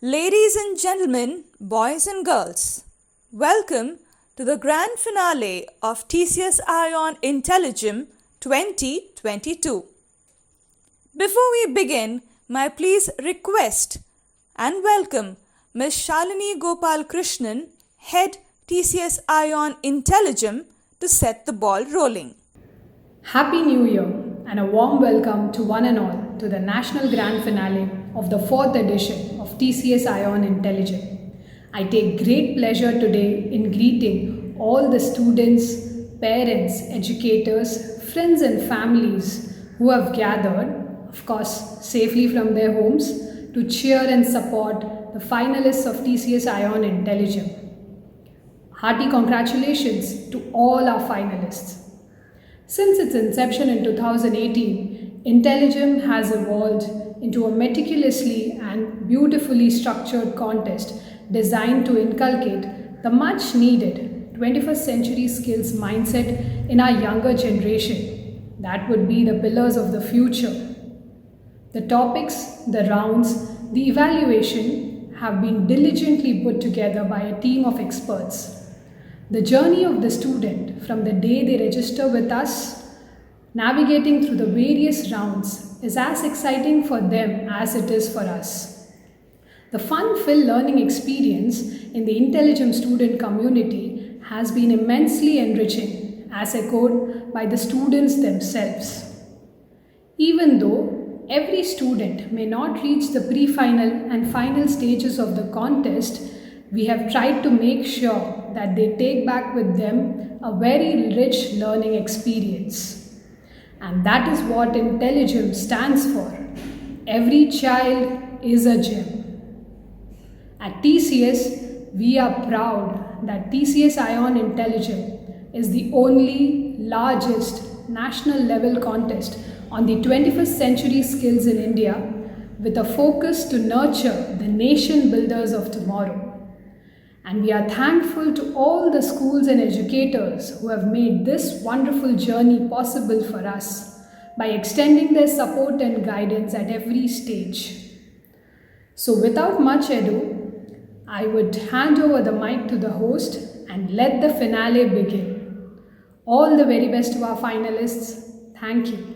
Ladies and gentlemen, boys and girls, welcome to the grand finale of TCS iON IntelliGem 2022. Before we begin, may I please request and welcome Ms. Shalini Gopal Krishnan, Head TCS iON IntelliGem, to set the ball rolling. Happy New Year and a warm welcome to one and all to the national grand finale of the 4th edition of TCS iON IntelliGem. I take great pleasure today in greeting all the students, parents, educators, friends and families who have gathered, of course safely from their homes, to cheer and support the finalists of TCS iON IntelliGem. Hearty congratulations to all our finalists. Since its inception in 2018, IntelliGem has evolved into a meticulously and beautifully structured contest designed to inculcate the much needed 21st century skills mindset in our younger generation. That would be the pillars of the future. The topics, the rounds, the evaluation have been diligently put together by a team of experts. The journey of the student from the day they register with us, navigating through the various rounds, is as exciting for them as it is for us. The fun-filled learning experience in the IntelliGem student community has been immensely enriching, as echoed by the students themselves. Even though every student may not reach the pre-final and final stages of the contest, we have tried to make sure that they take back with them a very rich learning experience. And that is what IntelliGem stands for. Every child is a gem. At TCS, we are proud that TCS iON IntelliGem is the only largest national level contest on the 21st century skills in India, with a focus to nurture the nation builders of tomorrow. And we are thankful to all the schools and educators who have made this wonderful journey possible for us by extending their support and guidance at every stage. So without much ado, I would hand over the mic to the host and let the finale begin. All the very best to our finalists. Thank you.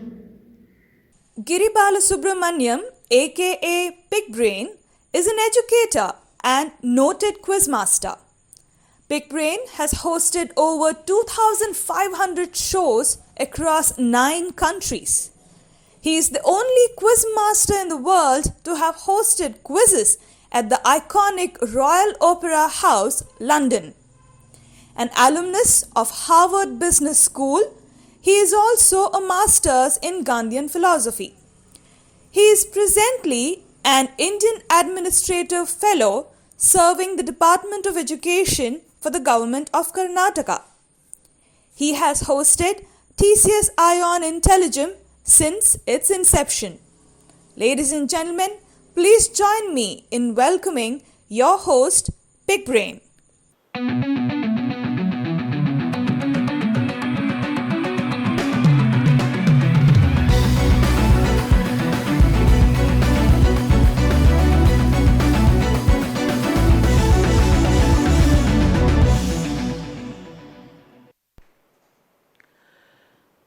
Giri Balasubramaniam, aka Pig Brain, is an educator and noted quizmaster. Pig Brain has hosted over 2,500 shows across 9 countries. He is the only quizmaster in the world to have hosted quizzes at the iconic Royal Opera House, London. An alumnus of Harvard Business School, he is also a master's in Gandhian philosophy. He is presently an Indian Administrative Fellow serving the Department of Education for the Government of Karnataka. He has hosted TCS iON IntelliGem since its inception. Ladies and gentlemen, please join me in welcoming your host, Pig Brain.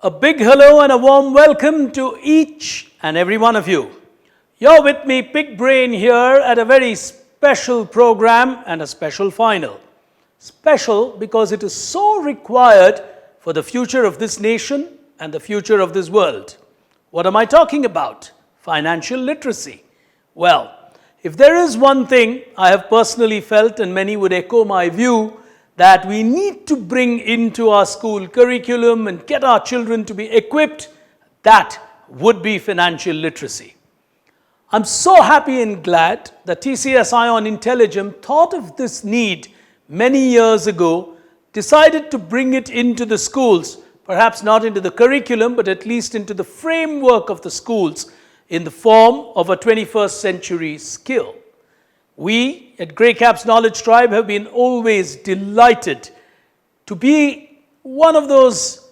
A big hello and a warm welcome to each and every one of you. You're with me, Pig Brain, here at a very special program and a special final. Special because it is so required for the future of this nation and the future of this world. What am I talking about? Financial literacy. Well, if there is one thing I have personally felt, and many would echo my view, that we need to bring into our school curriculum and get our children to be equipped, that would be financial literacy. I'm so happy and glad that TCS iON IntelliGem thought of this need many years ago, decided to bring it into the schools, perhaps not into the curriculum, but at least into the framework of the schools in the form of a 21st century skill. We at Grey Caps Knowledge Tribe have been always delighted to be one of those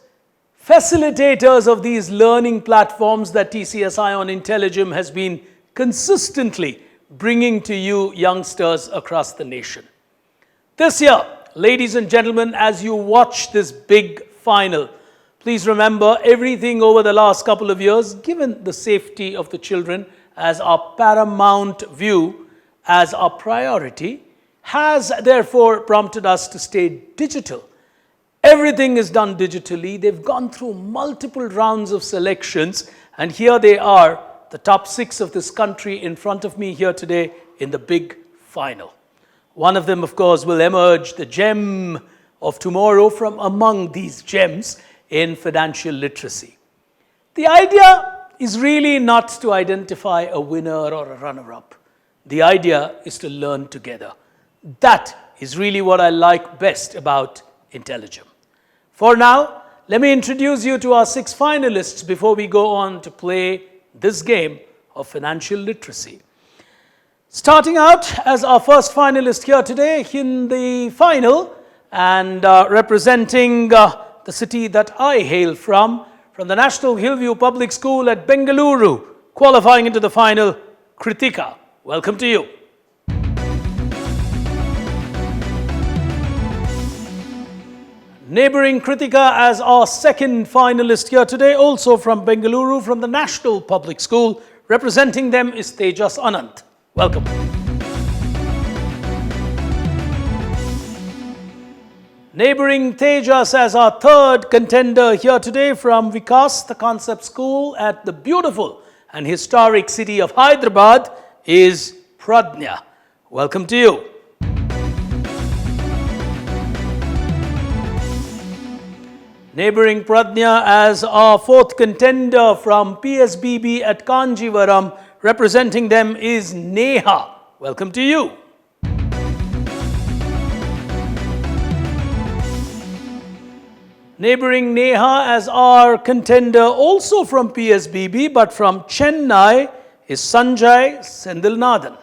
facilitators of these learning platforms that TCS iON IntelliGem has been consistently bringing to you youngsters across the nation. This year, ladies and gentlemen, as you watch this big final, please remember everything over the last couple of years, given the safety of the children as our paramount view, as our priority, has therefore prompted us to stay digital. Everything is done digitally. They've gone through multiple rounds of selections, and here they are, the top 6 of this country in front of me here today in the big final. One of them, of course, will emerge the gem of tomorrow from among these gems in financial literacy. The idea is really not to identify a winner or a runner-up. The idea is to learn together. That is really what I like best about IntelliGem. For now, let me introduce you to our 6 finalists before we go on to play this game of financial literacy. Starting out as our first finalist here today in the final, and representing the city that I hail from the National Hillview Public School at Bengaluru, qualifying into the final, Kritika. Welcome to you. Neighboring Kritika as our second finalist here today, also from Bengaluru, from the National Public School. Representing them is Tejas Anant. Welcome. Neighboring Tejas as our third contender here today from Vikas, the Concept School at the beautiful and historic city of Hyderabad, is Pradnya. Welcome to you. Neighboring Pradnya as our fourth contender from PSBB at Kanjivaram, representing them is Neha. Welcome to you. Neighboring Neha as our contender, also from PSBB but from Chennai, is Sanjay Sendilnathan.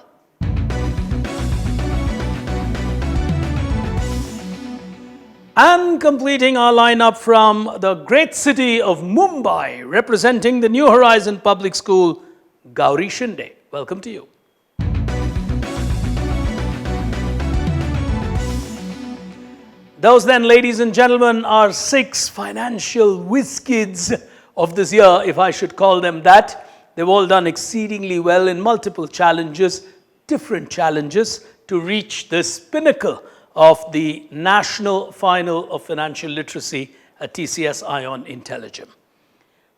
And completing our lineup from the great city of Mumbai, representing the New Horizon Public School, Gauri Shinde. Welcome to you. Those then, ladies and gentlemen, are 6 financial whiz kids of this year, if I should call them that. They've all done exceedingly well in multiple challenges, different challenges, to reach this pinnacle of the national final of financial literacy at TCS iON IntelliGem.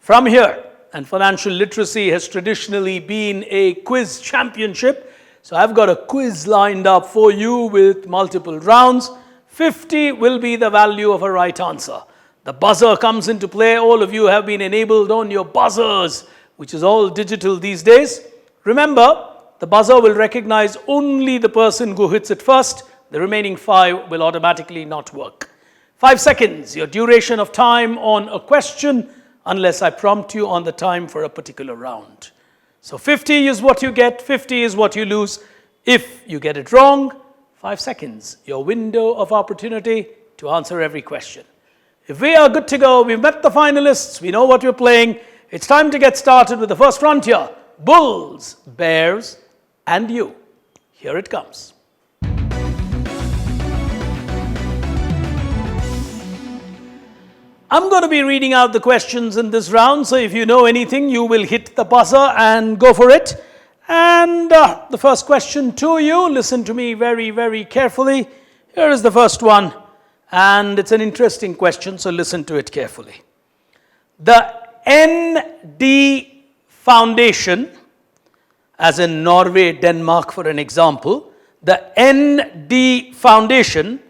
From here, and financial literacy has traditionally been a quiz championship, so I've got a quiz lined up for you with multiple rounds. 50 will be the value of a right answer. The buzzer comes into play. All of you have been enabled on your buzzers, which is all digital these days. Remember, the buzzer will recognize only the person who hits it first. The remaining 5 will automatically not work. 5 seconds, your duration of time on a question, unless I prompt you on the time for a particular round. So 50 is what you get, 50 is what you lose. If you get it wrong, 5 seconds, your window of opportunity to answer every question. If we are good to go, we've met the finalists, we know what we're playing, it's time to get started with the first frontier, bulls, bears, and you. Here it comes. I'm going to be reading out the questions in this round, so if you know anything, you will hit the buzzer and go for it. And the first question to you, listen to me very, very carefully. Here is the first one, and it's an interesting question, so listen to it carefully. The ND Foundation, as in Norway, Denmark for an example, the ND Foundation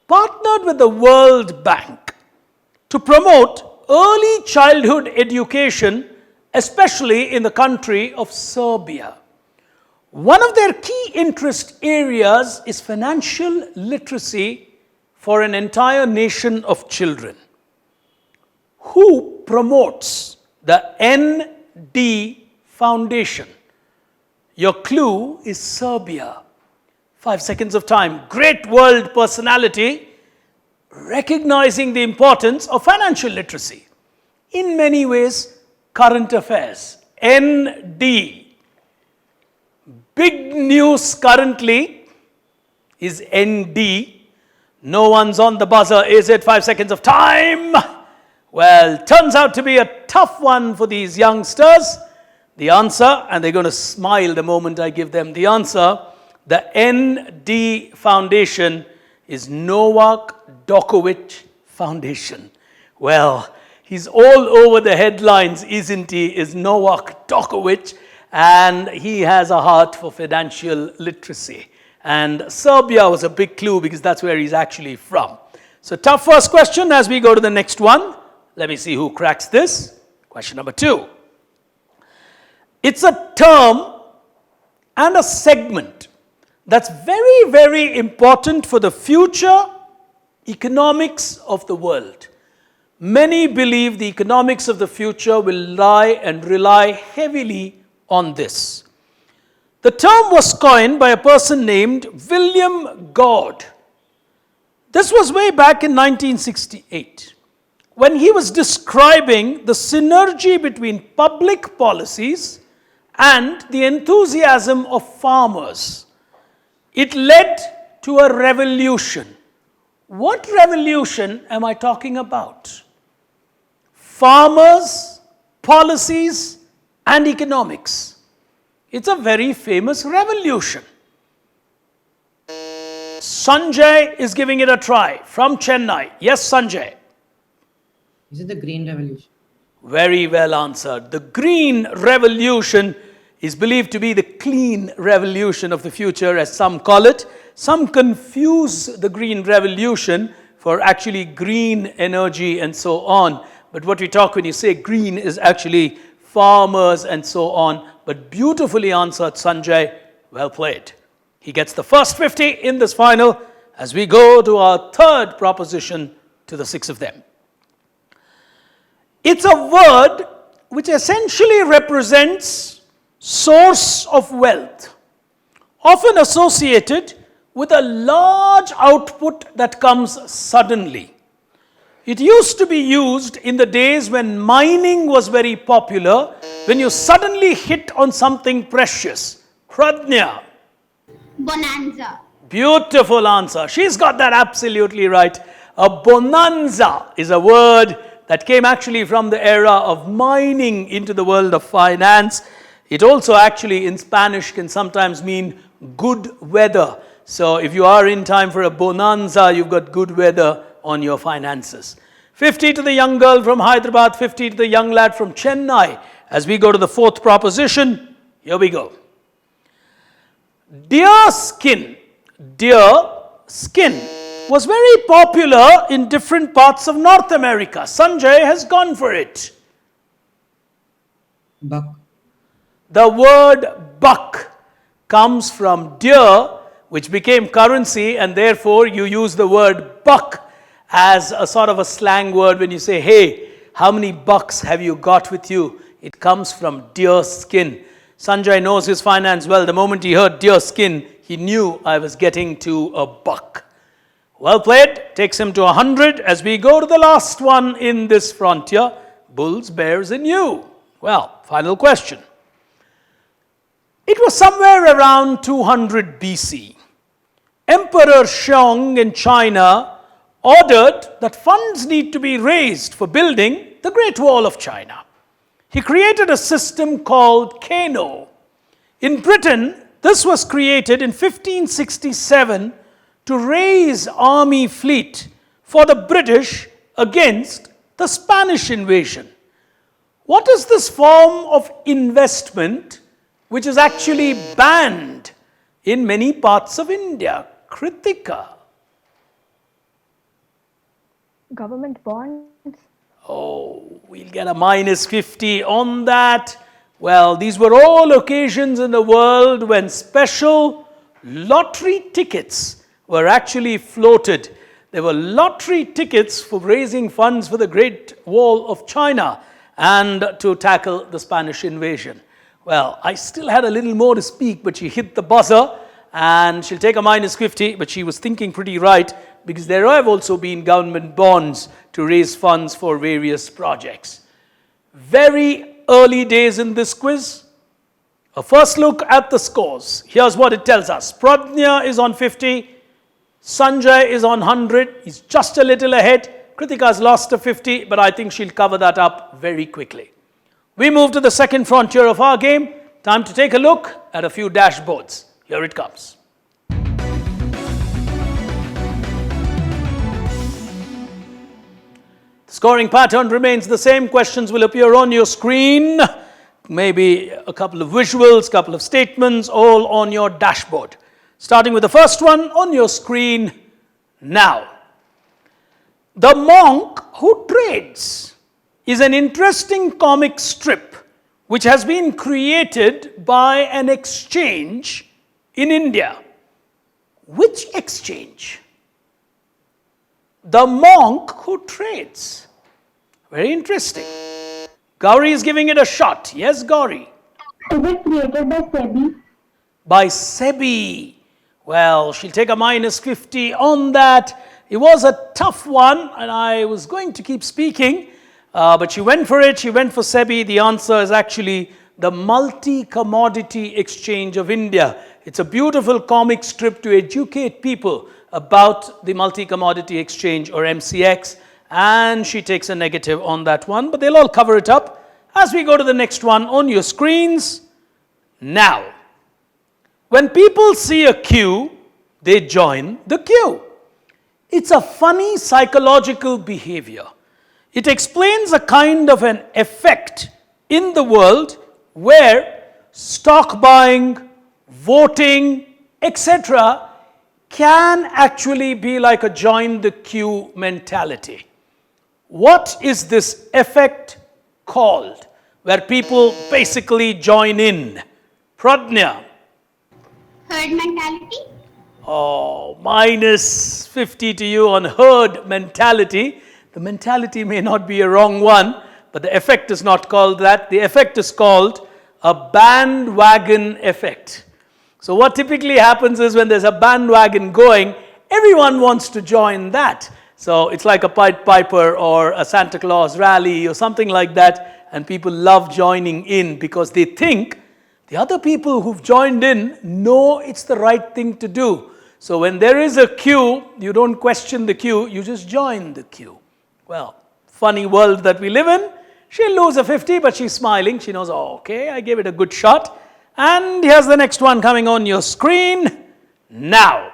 partnered with the World Bank to promote early childhood education, especially in the country of Serbia. One of their key interest areas is financial literacy for an entire nation of children. Who promotes the ND Foundation? Your clue is Serbia. 5 seconds of time. Great world personality, recognizing the importance of financial literacy. In many ways, current affairs. ND. Big news currently is ND. No one's on the buzzer. Is it 5 seconds of time? Well, turns out to be a tough one for these youngsters. The answer, and they're going to smile the moment I give them the answer, the ND Foundation is Novak Djokovic Foundation. Well, he's all over the headlines, isn't he? Is Novak Djokovic, and he has a heart for financial literacy. And Serbia was a big clue because that's where he's actually from. So tough first question as we go to the next one. Let me see who cracks this. Question number 2. It's a term and a segment that's very, very important for the future economics of the world. Many believe the economics of the future will rely heavily on this. The term was coined by a person named William Gord. This was way back in 1968, when he was describing the synergy between public policies and the enthusiasm of farmers. It led to a revolution. What revolution am I talking about? Farmers, policies, and economics. It's a very famous revolution. Sanjay is giving it a try from Chennai. Yes, Sanjay. Is it the Green Revolution? Very well answered. The Green Revolution is believed to be the clean revolution of the future, as some call it. Some confuse the Green Revolution for actually green energy and so on. But what we talk when you say green is actually farmers and so on. But beautifully answered, Sanjay. Well played. He gets the first 50 in this final as we go to our third proposition to the 6 of them. It's a word which essentially represents source of wealth, often associated with a large output that comes suddenly. It used to be used in the days when mining was very popular, when you suddenly hit on something precious. Pradnya. Bonanza. Beautiful answer. She's got that absolutely right. A bonanza is a word that came actually from the era of mining into the world of finance. It also actually in Spanish can sometimes mean good weather. So if you are in time for a bonanza, you've got good weather on your finances. 50 to the young girl from Hyderabad, 50 to the young lad from Chennai. As we go to the fourth proposition, here we go. Deer skin was very popular in different parts of North America. Sanjay has gone for it. Buck. The word buck comes from deer, which became currency, and therefore you use the word buck as a sort of a slang word when you say, hey, how many bucks have you got with you? It comes from deer skin. Sanjay knows his finance well. The moment he heard deer skin, he knew I was getting to a buck. Well played. Takes him to 100 as we go to the last one in this frontier. Bulls, bears, and you. Well, final question. It was somewhere around 200 BC. Emperor Xiong in China ordered that funds need to be raised for building the Great Wall of China. He created a system called Kano. In Britain, this was created in 1567 to raise army fleet for the British against the Spanish invasion. What is this form of investment which is actually banned in many parts of India? Kritika. Government bonds. Oh, we'll get a minus 50 on that. Well, these were all occasions in the world when special lottery tickets were actually floated. There were lottery tickets for raising funds for the Great Wall of China and to tackle the Spanish invasion. Well, I still had a little more to speak, but she hit the buzzer and she'll take a minus 50, but she was thinking pretty right because there have also been government bonds to raise funds for various projects. Very early days in this quiz, A first look at the scores. Here's what it tells us. Pradnya is on 50. Sanjay is on 100. He's just a little ahead. Kritika's lost a 50, but I think she'll cover that up very quickly. We move to the second frontier of our game. Time to take a look at a few dashboards. Here it comes. The scoring pattern remains the same. Questions will appear on your screen. Maybe a couple of visuals, couple of statements, all on your dashboard. Starting with the first one on your screen now. The Monk Who Trades is an interesting comic strip which has been created by an exchange in India. Which exchange? The Monk Who Trades. Very interesting. Gauri is giving it a shot. Yes, Gauri. Is it created by SEBI? By SEBI. Well, she'll take a minus 50 on that. It was a tough one, and I was going to keep speaking, but she went for it. She went for SEBI. The answer is actually the Multi-Commodity Exchange of India. It's a beautiful comic strip to educate people about the Multi-Commodity Exchange, or MCX, and she takes a negative on that one, but they'll all cover it up as we go to the next one on your screens now. When people see a queue, they join the queue. It's a funny psychological behavior. It explains a kind of an effect in the world where stock buying, voting, etc. can actually be like a join the queue mentality. What is this effect called, where people basically join in? Pradnya. Herd mentality? Oh, minus 50 to you on herd mentality. The mentality may not be a wrong one, but the effect is not called that. The effect is called a bandwagon effect. So what typically happens is when there's a bandwagon going, everyone wants to join that. So it's like a Pied Piper or a Santa Claus rally or something like that, and people love joining in because they think the other people who've joined in know it's the right thing to do. So when there is a queue, you don't question the queue, you just join the queue. Well, funny world that we live in. She'll lose a 50, but she's smiling. She knows, oh, okay, I gave it a good shot. And here's the next one coming on your screen now.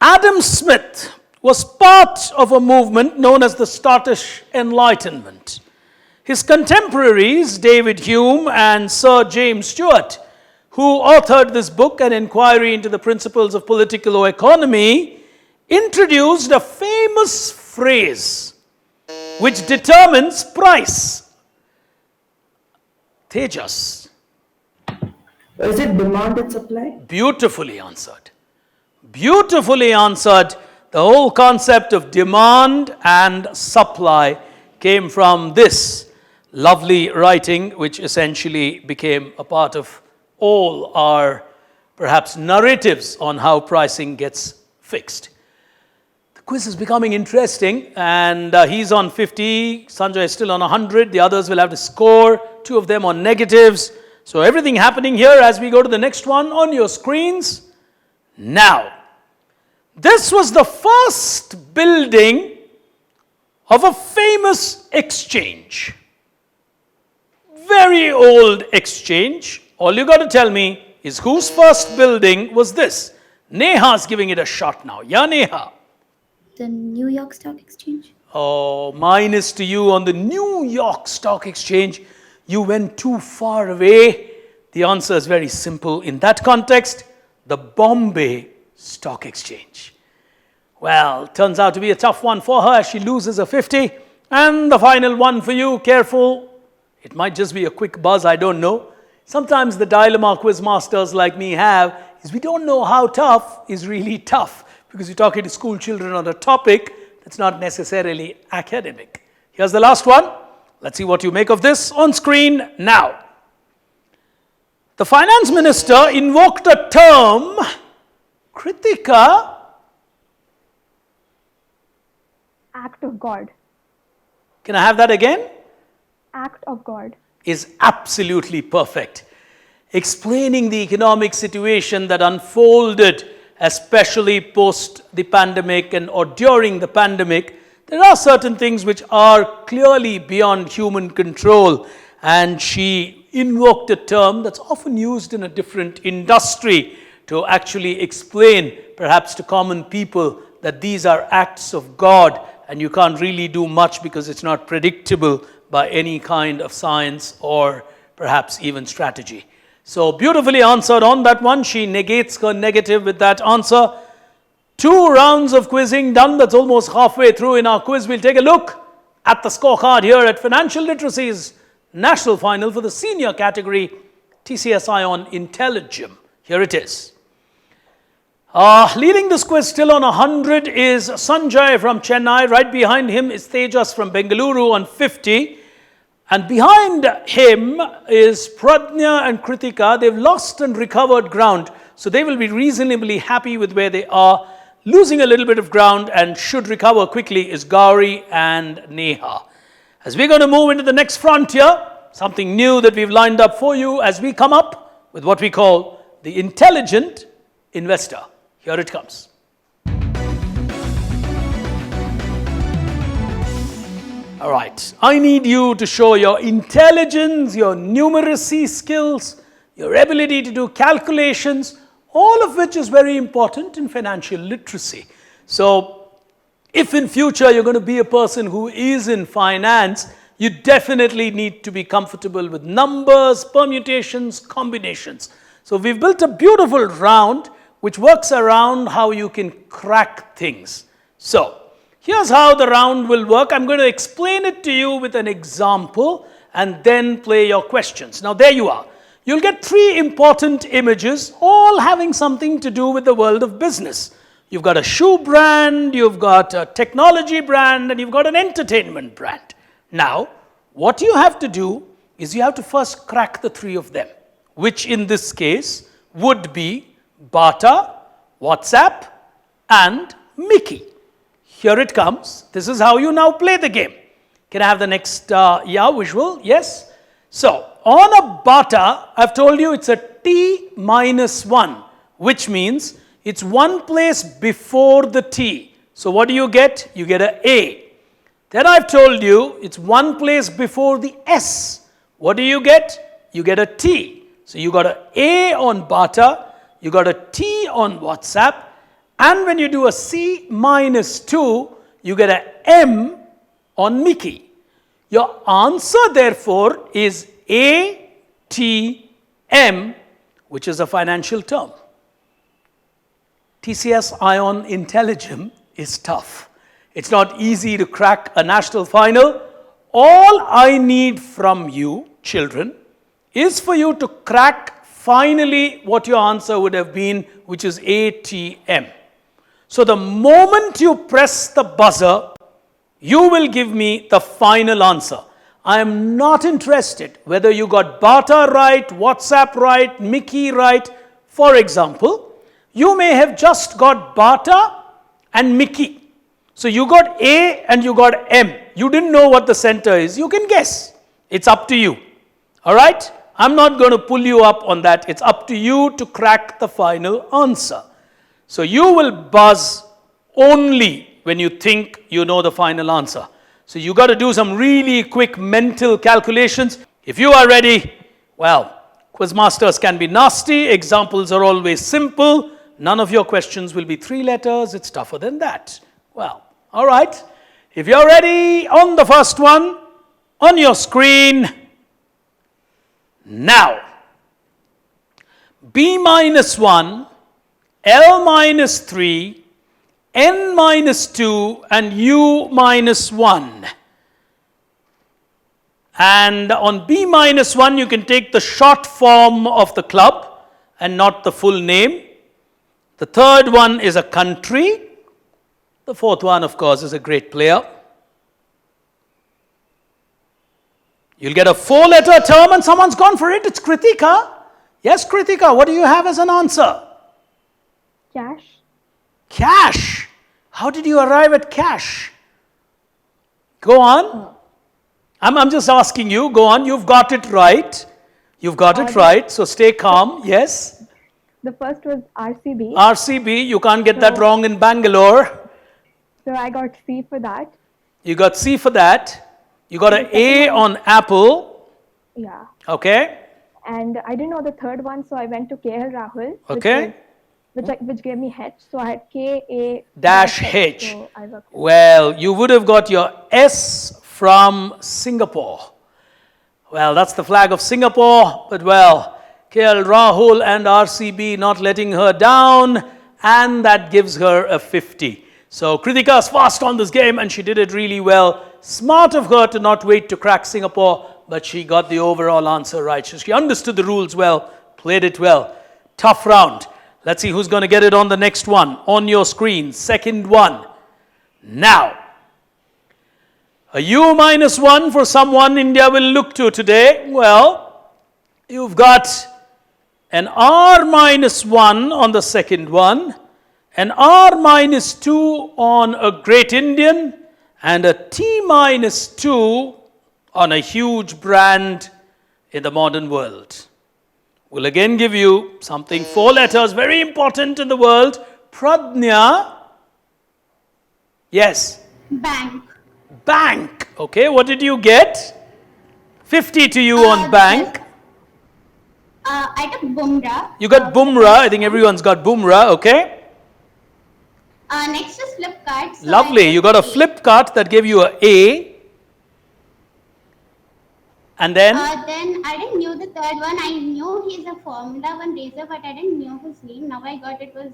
Adam Smith was part of a movement known as the Scottish Enlightenment. His contemporaries, David Hume and Sir James Stewart, who authored this book, An Inquiry into the Principles of Political Economy, introduced a famous phrase which determines price. Tejas. Is it demand and supply? Beautifully answered. Beautifully answered. The whole concept of demand and supply came from this lovely writing, which essentially became a part of all our perhaps narratives on how pricing gets fixed. The quiz is becoming interesting, and he's on 50, Sanjay is still on 100, the others will have to score, two of them on negatives. So everything happening here as we go to the next one on your screens now. This was the first building of a famous exchange. Very old exchange. All you got to tell me is whose first building was this? Neha's giving it a shot now. Yeah, Neha. The New York Stock Exchange. Oh, minus to you on the New York Stock Exchange. You went too far away. The answer is very simple. In that context, the Bombay Stock Exchange. Well, turns out to be a tough one for her. She loses a 50. And the final one for you, careful. It might just be a quick buzz, I don't know. Sometimes the dilemma quiz masters like me have is we don't know how tough is really tough, because you're talking to school children on a topic that's not necessarily academic. Here's the last one. Let's see what you make of this on screen now. The finance minister invoked a term, Kritika. Act of God. Can I have that again? Act of God. is absolutely perfect. Explaining the economic situation that unfolded, especially post the pandemic and or during the pandemic, there are certain things which are clearly beyond human control. And she invoked a term that's often used in a different industry to actually explain, perhaps to common people, that these are acts of God and you can't really do much because it's not predictable by any kind of science or perhaps even strategy. So beautifully answered on that one. She negates her negative with that answer. 2 rounds of quizzing done. That's almost halfway through in our quiz. We'll take a look at the scorecard here at Financial Literacy's national final for the senior category, TCS iON IntelliGem. Here it is. Leading this quiz still on 100 is Sanjay from Chennai. Right behind him is Tejas from Bengaluru on 50. And behind him is Pradnya and Kritika. They've lost and recovered ground, so they will be reasonably happy with where they are. Losing a little bit of ground and should recover quickly is Gauri and Neha. As we're going to move into the next frontier, something new that we've lined up for you as we come up with what we call the intelligent investor. Here it comes. All right, I need you to show your intelligence, your numeracy skills, your ability to do calculations, all of which is very important in financial literacy. So, if in future you're going to be a person who is in finance, you definitely need to be comfortable with numbers, permutations, combinations. So, we've built a beautiful round which works around how you can crack things. So, here's how the round will work. I'm going to explain it to you with an example and then play your questions. Now, there you are. You'll get 3 important images, all having something to do with the world of business. You've got a shoe brand, you've got a technology brand, and you've got an entertainment brand. Now, what you have to do is you have to first crack the 3 of them, which in this case would be Barter, WhatsApp, and Mickey. Here it comes. This is how you now play the game. Can I have the next visual? Yes. So, on a barter, I've told you it's a T minus 1, which means it's one place before the T. So, what do you get? You get an A. Then I've told you it's one place before the S. What do you get? You get a T. So, you got an A on barter, you got a T on WhatsApp, and when you do a C minus 2, you get an M on Mickey. Your answer, therefore, is ATM, which is a financial term. TCS iON IntelliGem is tough. It's not easy to crack a national final. All I need from you, children, is for you to crack finally what your answer would have been, which is ATM. So the moment you press the buzzer, you will give me the final answer. I am not interested whether you got barter right, WhatsApp right, Mickey right. For example, you may have just got barter and Mickey. So you got A and you got M. You didn't know what the center is. You can guess. It's up to you. All right? I'm not going to pull you up on that. It's up to you to crack the final answer. So you will buzz only when you think you know the final answer. So you got to do some really quick mental calculations. If you are ready, well, Quizmasters can be nasty. Examples are always simple. None of your questions will be 3 letters. It's tougher than that. Well, all right. If you're ready, on the first one, on your screen, now, B minus 1, L minus 3, N minus 2, and U minus 1. And on B minus 1, you can take the short form of the club and not the full name. The third one is a country. The fourth one, of course, is a great player. You'll get a 4-letter term and someone's gone for it. It's Kritika. Yes, Kritika, what do you have as an answer? Cash. Cash. How did you arrive at cash? Go on. I'm just asking you. Go on. You've got it right. You've got it right. So stay calm. Yes. The first was RCB. RCB. You can't get that wrong in Bangalore. So I got C for that. You got C for that. You got an A on Apple. Yeah. Okay. And I didn't know the third one, so I went to KL Rahul. Okay. Which gave me H. So I had KA Dash H. So I worked. Well, you would have got your S from Singapore. Well, that's the flag of Singapore, but well, KL Rahul and RCB not letting her down, and that gives her a 50. So Kritika's fast on this game, and she did it really well. Smart of her to not wait to crack Singapore, but she got the overall answer right. So she understood the rules well, played it well. Tough round. Let's see who's going to get it on the next one. On your screen, second one. Now, a U minus 1 for someone India will look to today. Well, you've got an R minus 1 on the second one, an R minus 2 on a Great Indian, and a T minus 2 on a huge brand in the modern world. We'll again give you something 4 letters, very important in the world. Pradnya. Yes. Bank. Bank. Okay, what did you get? 50 to you on bank. I took Bumrah. You got Bumrah. I think everyone's got Bumrah. Okay. Next is Flipkart. So Lovely. You got a Flipkart that gave you a A. And then? Then I didn't know the third one. I knew he's a Formula One racer, but I didn't know his name. Now I got it was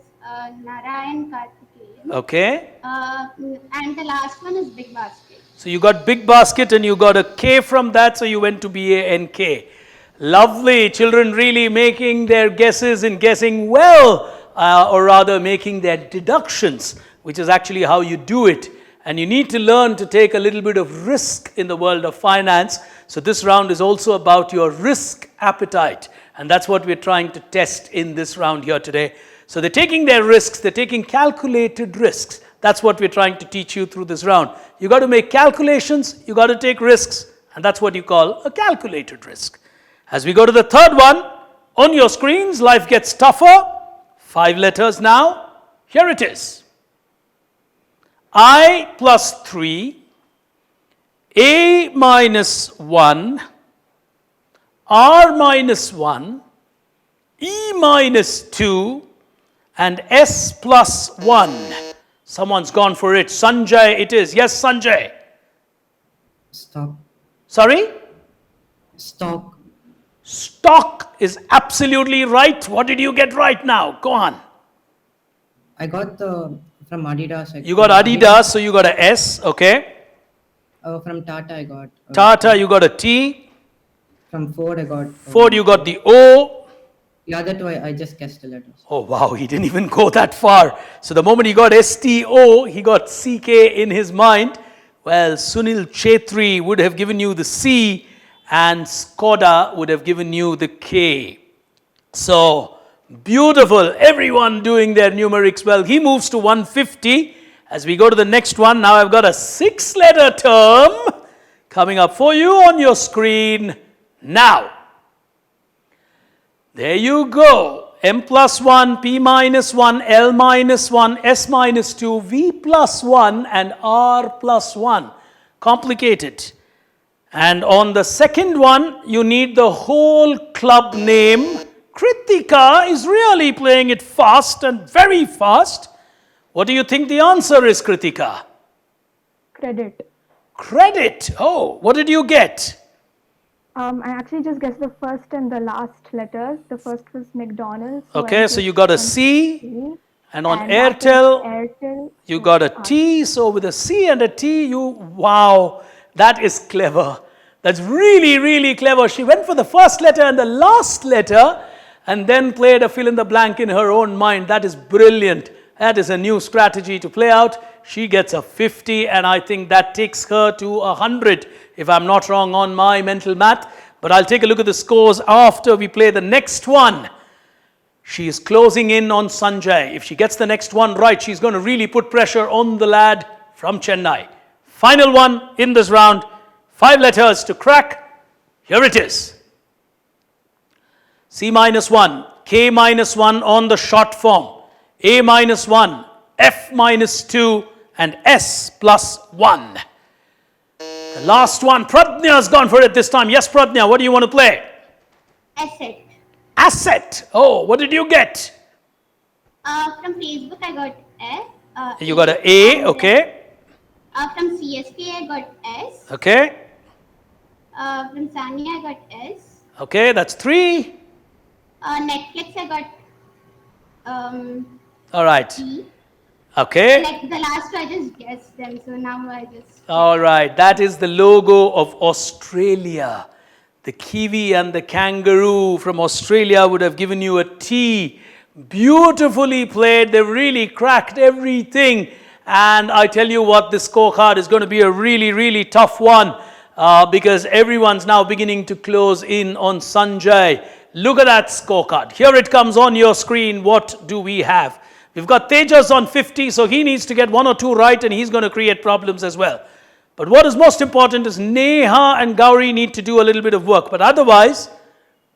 Narayan Karthikeyan. Okay. And the last one is Big Basket. So you got Big Basket and you got a K from that, so you went to BANK. Lovely. Children really making their guesses and guessing well, or rather making their deductions, which is actually how you do it. And you need to learn to take a little bit of risk in the world of finance. So this round is also about your risk appetite. And that's what we're trying to test in this round here today. So they're taking their risks, they're taking calculated risks. That's what we're trying to teach you through this round. You got to make calculations, you got to take risks, and that's what you call a calculated risk. As we go to the third one, on your screens, life gets tougher. 5 letters now. Here it is. I plus 3, A minus 1, R minus 1, E minus 2, and S plus 1. Someone's gone for it. Sanjay it is. Yes, Sanjay. Stock. Sorry? Stock. Stock is absolutely right. What did you get right now? Go on. I got from Adidas. You got Adidas, so you got a S, okay. From Tata I got. Tata, you got a T. From Ford I got. Ford, you got the O. The other two I just guessed the letters. Oh wow, he didn't even go that far. So the moment he got STO, he got CK in his mind. Well, Sunil Chetri would have given you the C and Skoda would have given you the K. So, beautiful. Everyone doing their numerics well. He moves to 150. As we go to the next one, now I've got a 6-letter term coming up for you on your screen now. There you go. M plus 1, P minus 1, L minus 1, S minus 2, V plus 1, and R plus 1. Complicated. And on the second one, you need the whole club name. Kritika is really playing it fast and very fast. What do you think the answer is, Kritika? Credit. Credit. Oh, what did you get? I actually just guessed the first and the last letters. The first was McDonald's. Okay, so you got a C. And on and Airtel, you got a T. So with a C and a T, wow, that is clever. That's really, really clever. She went for the first letter and the last letter and then played a fill in the blank in her own mind. That is brilliant. That is a new strategy to play out. She gets a 50 and I think that takes her to 100 if I'm not wrong on my mental math. But I'll take a look at the scores after we play the next one. She is closing in on Sanjay. If she gets the next one right, she's going to really put pressure on the lad from Chennai. Final one in this round. 5 letters to crack. Here it is. C minus 1, K minus 1 on the short form, A minus 1, F minus 2, and S plus 1. The last one, Pradnya's gone for it this time. Yes, Pradnya, what do you want to play? Asset. Asset. Oh, what did you get? From Facebook, I got F. You got an A, okay. From CSK, I got S. Okay. From Sanya, I got S. Okay, that's 3. Netflix, I got All right. E. Okay. Like the last two, I just guessed them. So now I just. All right. That is the logo of Australia. The kiwi and the kangaroo from Australia would have given you a T. Beautifully played. They really cracked everything. And I tell you what, this scorecard is going to be a really, really tough one because everyone's now beginning to close in on Sanjay. Look at that scorecard. Here it comes on your screen. What do we have? We've got Tejas on 50, so he needs to get 1 or 2 right and he's going to create problems as well. But what is most important is Neha and Gauri need to do a little bit of work. But otherwise,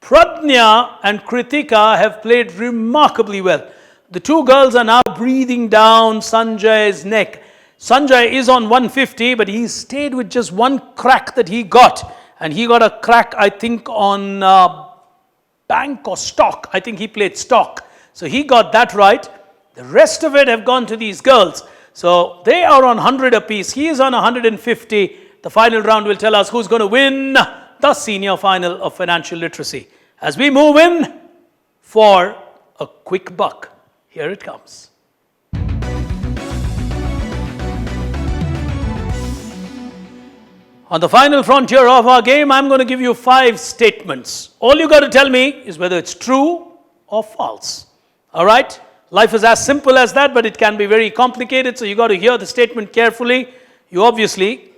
Pradnya and Kritika have played remarkably well. The 2 girls are now breathing down Sanjay's neck. Sanjay is on 150, but he stayed with just 1 crack that he got. And he got a crack, I think, on bank or stock. I think he played stock. So he got that right. The rest of it have gone to these girls. So they are on 100 apiece. He is on 150. The final round will tell us who's going to win the senior final of financial literacy. As we move in for a quick buck. Here it comes. On the final frontier of our game, I'm going to give you 5 statements. All you got to tell me is whether it's true or false. All right? Life is as simple as that, but it can be very complicated, so you got to hear the statement carefully. You obviously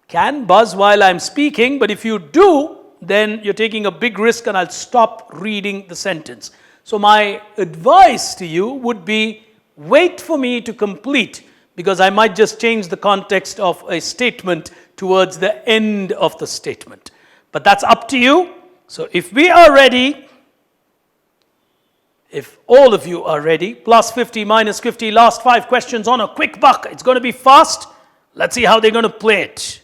can buzz while I'm speaking, but if you do, then you're taking a big risk and I'll stop reading the sentence. So my advice to you would be wait for me to complete, because I might just change the context of a statement towards the end of the statement. But that's up to you. So if we are ready, if all of you are ready, plus 50, minus 50, last 5 questions on a quick buck. It's going to be fast. Let's see how they're going to play it.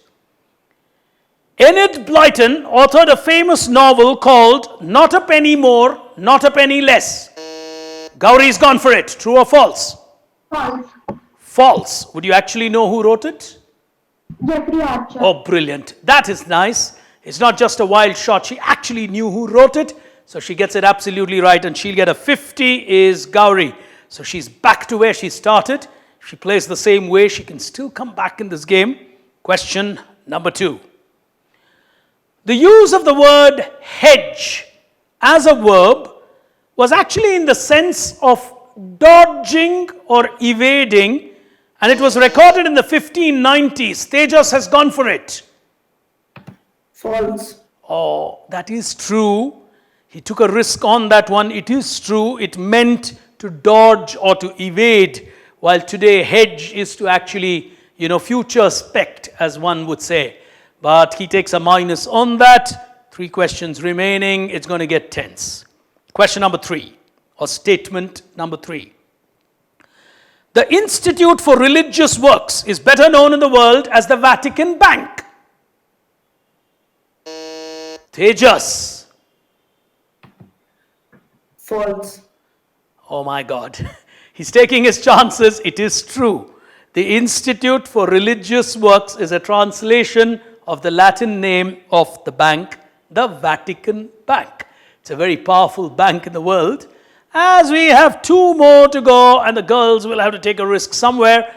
Enid Blyton authored a famous novel called Not a Penny More, Not a Penny Less. Gauri's gone for it. True or false? False. False. Would you actually know who wrote it? Jeffrey Archer. Oh, brilliant. That is nice. It's not just a wild shot. She actually knew who wrote it. So she gets it absolutely right and she'll get a 50 is Gauri. So she's back to where she started. If she plays the same way, she can still come back in this game. Question number 2. The use of the word hedge as a verb was actually in the sense of dodging or evading, and it was recorded in the 1590s. Tejas has gone for it. False. Oh, that is true. He took a risk on that one. It is true. It meant to dodge or to evade, while today hedge is to actually, future spect, as one would say. But he takes a minus on that. 3 questions remaining. It's going to get tense. Question number 3, or statement number 3. The Institute for Religious Works is better known in the world as the Vatican Bank. Tejas. False. Oh my God. He's taking his chances. It is true. The Institute for Religious Works is a translation of the Latin name of the bank, the Vatican Bank. It's a very powerful bank in the world. As we have 2 more to go and the girls will have to take a risk somewhere,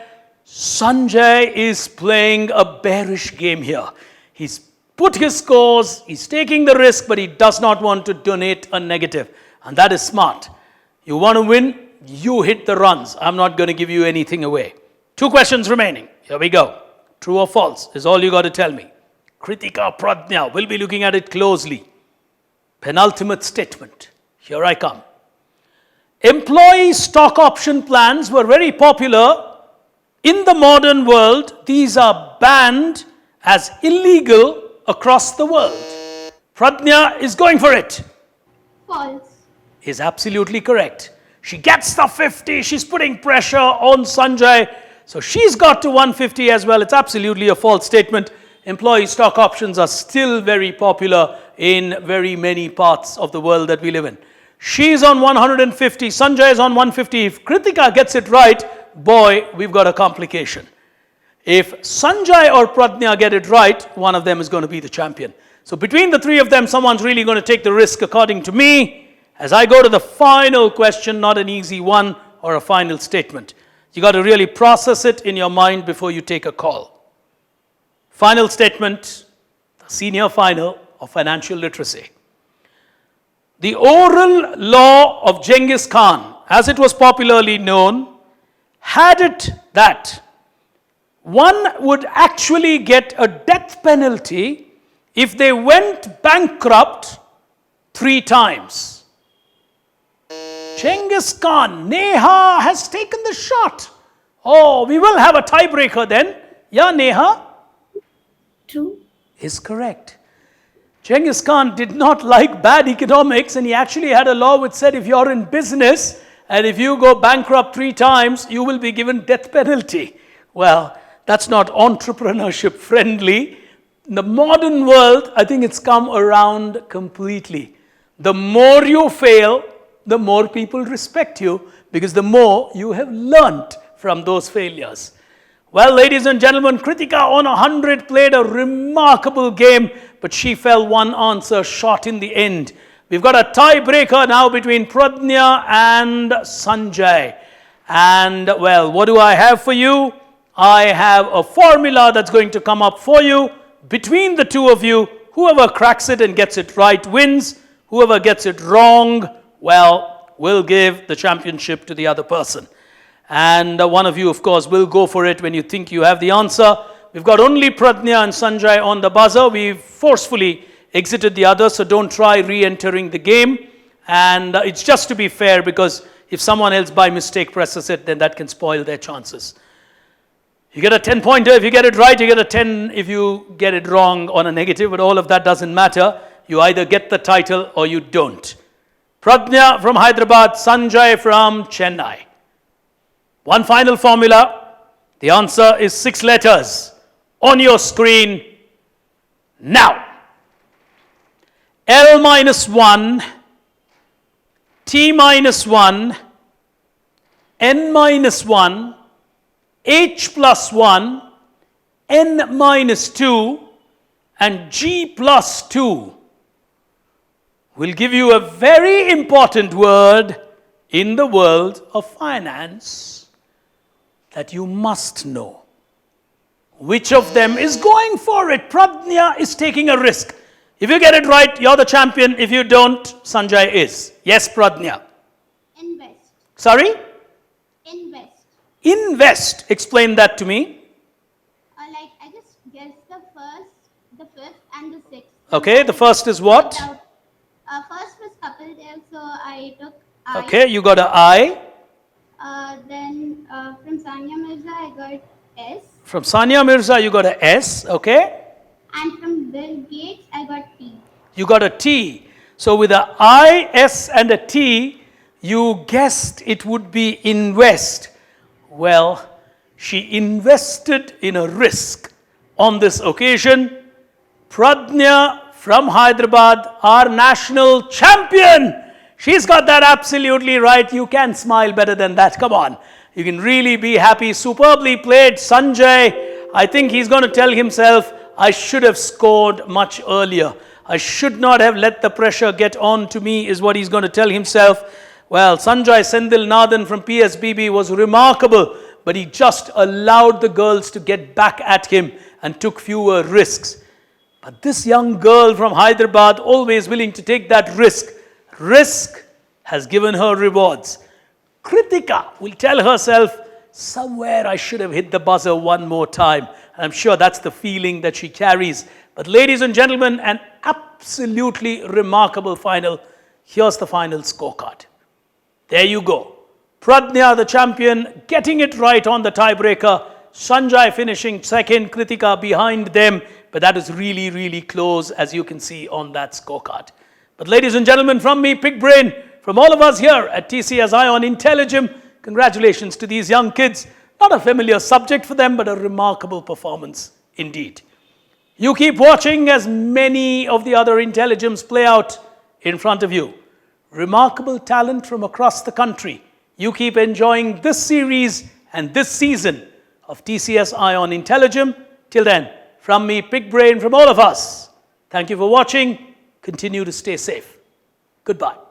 Sanjay is playing a bearish game here. He's put his scores, he's taking the risk, but he does not want to donate a negative. And that is smart. You want to win, you hit the runs. I'm not going to give you anything away. 2 questions remaining. Here we go. True or false is all you got to tell me. Kritika, Pradnya, we'll be looking at it closely. Penultimate statement. Here I come. Employee stock option plans were very popular in the modern world. These are banned as illegal across the world. Pradnya is going for it. False. Is absolutely correct. She gets the 50. She's putting pressure on Sanjay. So she's got to 150 as well. It's absolutely a false statement. Employee stock options are still very popular in very many parts of the world that we live in. She's on 150. Sanjay is on 150. If Kritika gets it right, boy, we've got a complication. If Sanjay or Pradnya get it right, one of them is going to be the champion. So between the three of them, someone's really going to take the risk according to me. As I go to the final question, not an easy one or a final statement. You got to really process it in your mind before you take a call. Final statement, the senior final of financial literacy. The oral law of Genghis Khan, as it was popularly known, had it that one would actually get a death penalty if they went bankrupt 3 times. Genghis Khan, Neha has taken the shot. Oh, we will have a tiebreaker then. Yeah, Neha? True. Is correct. Genghis Khan did not like bad economics, and he actually had a law which said if you're in business and if you go bankrupt 3 times, you will be given death penalty. Well, that's not entrepreneurship friendly. In the modern world, I think it's come around completely. The more you fail, the more people respect you because the more you have learnt from those failures. Well, ladies and gentlemen, Kritika on 100 played a remarkable game, but she fell one answer short in the end. We've got a tiebreaker now between Pradnya and Sanjay. And, well, what do I have for you? I have a formula that's going to come up for you. Between the two of you, whoever cracks it and gets it right wins. Whoever gets it wrong, well, will give the championship to the other person. And one of you, of course, will go for it when you think you have the answer. We've got only Pradnya and Sanjay on the buzzer. We've forcefully exited the others, so don't try re-entering the game. And it's just to be fair, because if someone else by mistake presses it, then that can spoil their chances. You get a 10-pointer if you get it right. You get a 10 if you get it wrong on a negative, but all of that doesn't matter. You either get the title or you don't. Pradnya from Hyderabad, Sanjay from Chennai. One final formula. The answer is 6 letters on your screen now. L minus 1, T minus 1, N minus 1, H plus 1, N minus 2, and G plus 2 will give you a very important word in the world of finance that you must know. Which of them is going for it? Pradnya is taking a risk. If you get it right, you're the champion. If you don't, Sanjay is. Yes, Pradnya. Invest. Sorry? Invest. Invest. Explain that to me. Like I just guessed the fifth and the sixth. Okay, the first is what? First was coupled there, so I took I. Okay, you got an I. Then from Sanya Mirza I got S. From Sania Mirza, you got a S. Okay. And from Bill Gates I got T. You got a T. So with a I, S and a T, you guessed it would be invest. Well, she invested in a risk on this occasion. Pradnya from Hyderabad, our national champion. She's got that absolutely right. You can smile better than that. Come on. You can really be happy. Superbly played, Sanjay. I think he's going to tell himself, I should have scored much earlier. I should not have let the pressure get on to me, is what he's going to tell himself. Well, Sanjay Sendil Nathan from PSBB was remarkable, but he just allowed the girls to get back at him and took fewer risks. But this young girl from Hyderabad, always willing to take that risk has given her rewards. Kritika will tell herself, somewhere I should have hit the buzzer one more time. And I'm sure that's the feeling that she carries. But ladies and gentlemen, an absolutely remarkable final. Here's the final scorecard. There you go. Pradnya, the champion, getting it right on the tiebreaker. Sanjay finishing second, Kritika behind them, but that is really, really close, as you can see on that scorecard. But ladies and gentlemen, from me, Big Brain, from all of us here at TCS ION IntelliGem, congratulations to these young kids. Not a familiar subject for them, but a remarkable performance indeed. You keep watching as many of the other IntelliGems play out in front of you. Remarkable talent from across the country. You keep enjoying this series and this season of TCS ION IntelliGem. Till then, from me, Big Brain, from all of us, thank you for watching. Continue to stay safe. Goodbye.